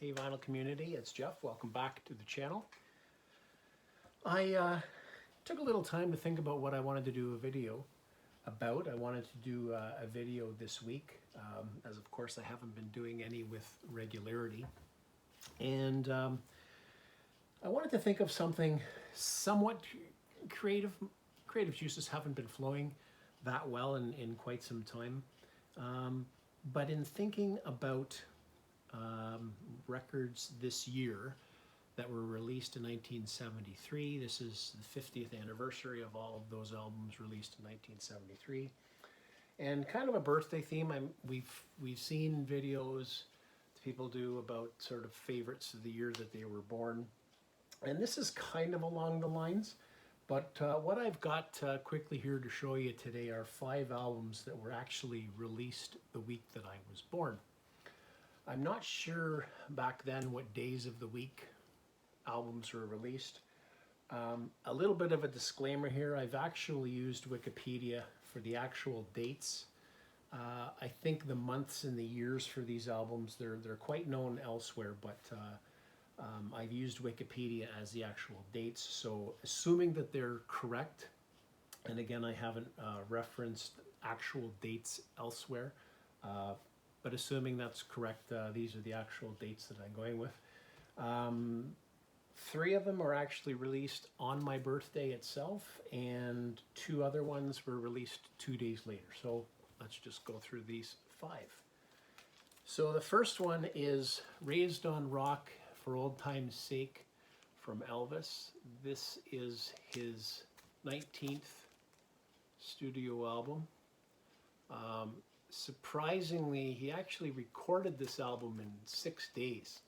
Hey vinyl community, it's Jeff. Welcome back to the channel. I took a little time to think about what I wanted to do a video about. I wanted to do a video this week, as of course I haven't been doing any with regularity. And I wanted to think of something somewhat creative. Creative juices haven't been flowing that well in quite some time. But in thinking about records this year that were released in 1973, this is the 50th anniversary of all of those albums released in 1973, and kind of a birthday theme. We've seen videos people do about sort of favorites of the year that they were born, and this is kind of along the lines. But what I've got quickly here to show you today are 5 albums that were actually released the week that I was born. I'm not sure back then what days of the week albums were released. A little bit of a disclaimer here, I've actually used Wikipedia for the actual dates. I think the months and the years for these albums, they're quite known elsewhere, but I've used Wikipedia as the actual dates, so assuming that they're correct, and again I haven't referenced actual dates elsewhere, but assuming that's correct, these are the actual dates that I'm going with. 3 of them are actually released on my birthday itself, and 2 other ones were released 2 days later. So let's just go through these 5. So the first one is Raised on Rock for Old Time's Sake from Elvis. This is his 19th studio album. Surprisingly, he actually recorded this album in 6 days.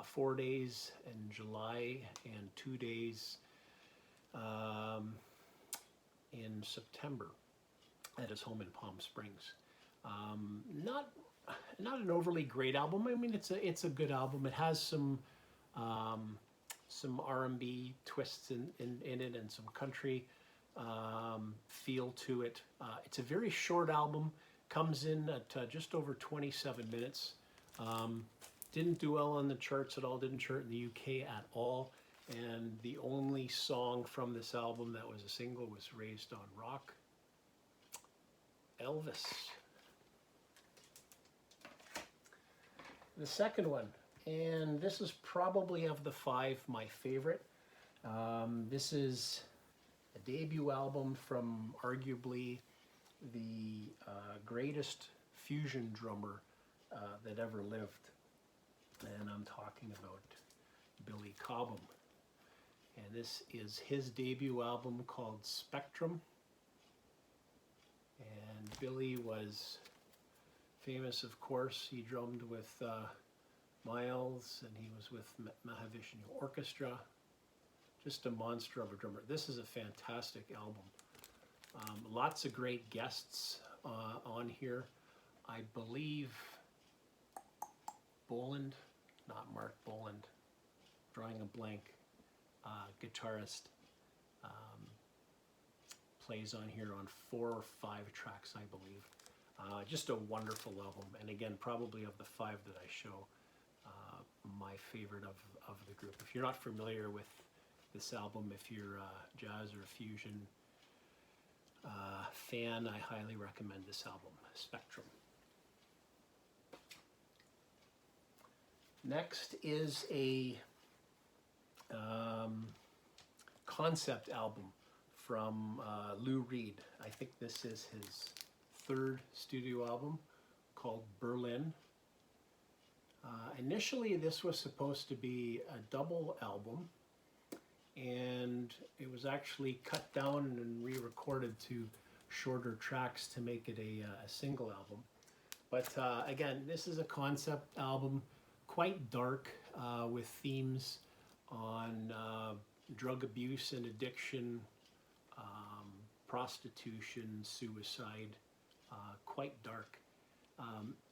4 days in July and 2 days in September at his home in Palm Springs. Not an overly great album. I mean, it's a good album. It has some R&B twists in it and some country feel to it. It's a very short album. Comes in at just over 27 minutes. Didn't do well on the charts at all. Didn't chart in the UK at all. And the only song from this album that was a single was Raised on Rock. Elvis. The second one, and this is probably of the 5 my favorite. This is a debut album from arguably the greatest fusion drummer that ever lived, and I'm talking about Billy Cobham. And this is his debut album called Spectrum. And Billy was famous, of course. He drummed with Miles, and he was with Mahavishnu Orchestra. Just a monster of a drummer. This is a fantastic album. Lots of great guests on here. I believe Boland, not Mark Boland, drawing a blank, guitarist, plays on here on 4 or 5 tracks, I believe. Just a wonderful album, and again, probably of the 5 that I show, my favorite of the group. If you're not familiar with this album, if you're a jazz or a fusion fan, I highly recommend this album, Spectrum. Next is a concept album from Lou Reed. I think this is his 3rd studio album, called Berlin. Initially this was supposed to be a double album, and it was actually cut down and re-recorded to shorter tracks to make it a single album. But again, this is a concept album, quite dark, with themes on drug abuse and addiction, prostitution, suicide, quite dark.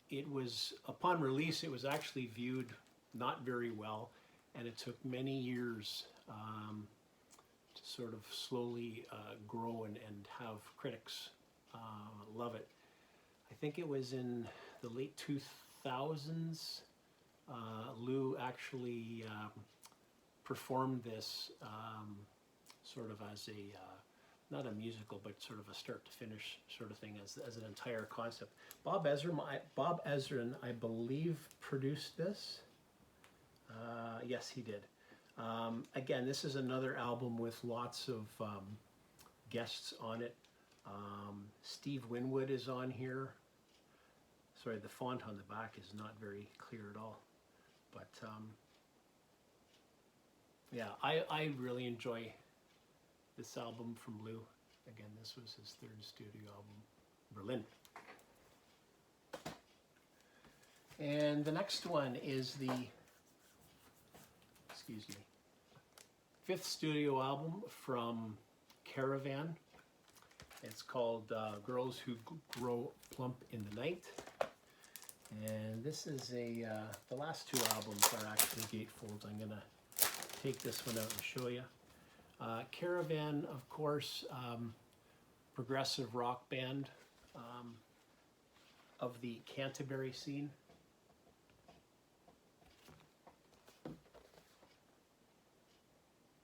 It was, upon release, it was actually viewed not very well, and it took many years to sort of slowly grow and have critics love it. I think it was in the late 2000s Lou actually performed this sort of as a not a musical, but sort of a start to finish sort of thing as an entire concept. Bob Ezrin, I believe, produced this. Yes, he did. Again, this is another album with lots of guests on it. Steve Winwood is on here. Sorry, the font on the back is not very clear at all. But yeah, I really enjoy this album from Lou. Again, this was his third studio album, Berlin. And the next one is the, excuse me, fifth studio album from Caravan. It's called Girls Who Grow Plump in the Night. And this is the last two albums are actually gatefolds. I'm gonna take this one out and show you. Caravan, of course, progressive rock band of the Canterbury scene.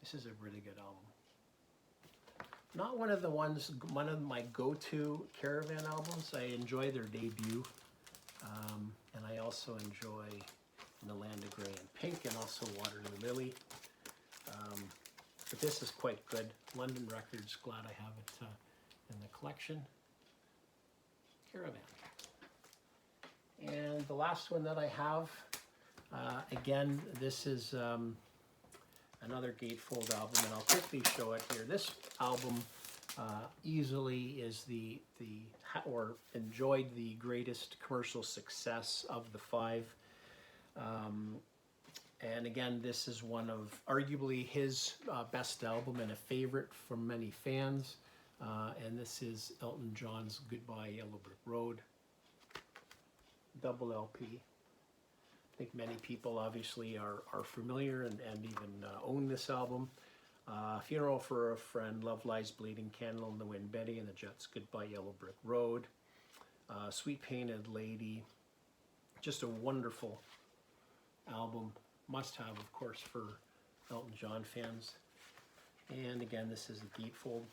This is a really good album. Not one of my go-to Caravan albums. I enjoy their debut, and I also enjoy In the Land of Grey and Pink, and also Waterloo Lily. But this is quite good. London Records, glad I have it in the collection. Caravan. And the last one that I have, again, this is another gatefold album, and I'll quickly show it here. This album easily is or enjoyed the greatest commercial success of the five. And again, this is one of arguably his best album and a favorite from many fans. And this is Elton John's Goodbye Yellow Brick Road, double LP. I think many people obviously are familiar and even own this album. Funeral for a Friend, Love Lies Bleeding, Candle in the Wind, Betty and the Jets, Goodbye Yellow Brick Road, Sweet Painted Lady. Just a wonderful album. Must have, of course, for Elton John fans. And again, this is a gatefold.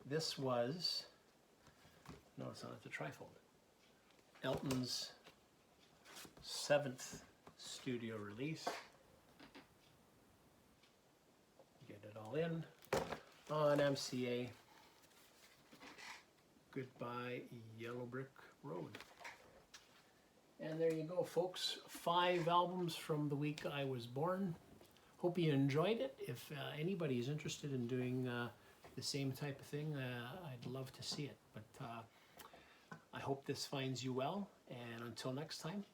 This was, no, it's not, it's a trifold. Elton's 7th studio release. Get it all in on MCA. Goodbye Yellow Brick Road. And there you go, folks. 5 albums from the week I was born. Hope you enjoyed it. If anybody is interested in doing the same type of thing, I'd love to see it. But I hope this finds you well. And until next time,